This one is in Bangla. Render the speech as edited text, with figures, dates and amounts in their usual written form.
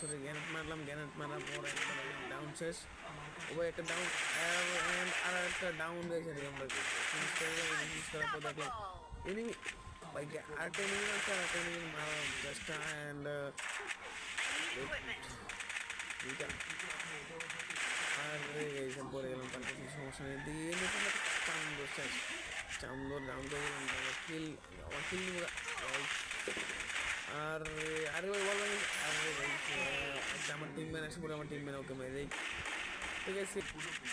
সরি গ্যানেট মারলাম, গ্যানেট মারার পর একবার ডাউন শেষ। ও একটা ডাউন আর একটা ডাউন হয়েছে আমরা ফিনিশ করার পর দেখলাম এনিমি ভাই আরেকটা এনিমি আছে, আর একটা এনিমি মারা জাস্ট অ্যান্ড দুইটা আর এইসব পরে গেলাম, তার কিছু সমস্যা নেই দিয়ে চামদোর শেষ, চামদোর ডাউন করে গেলাম, কিল আমার কিল নিব আর আরে ভাই বলবেন আরে ভাই একটা আমার টিম ম্যান আসে পরে আমার টিম ম্যান ওকে মেরে দেই, ঠিক আছে।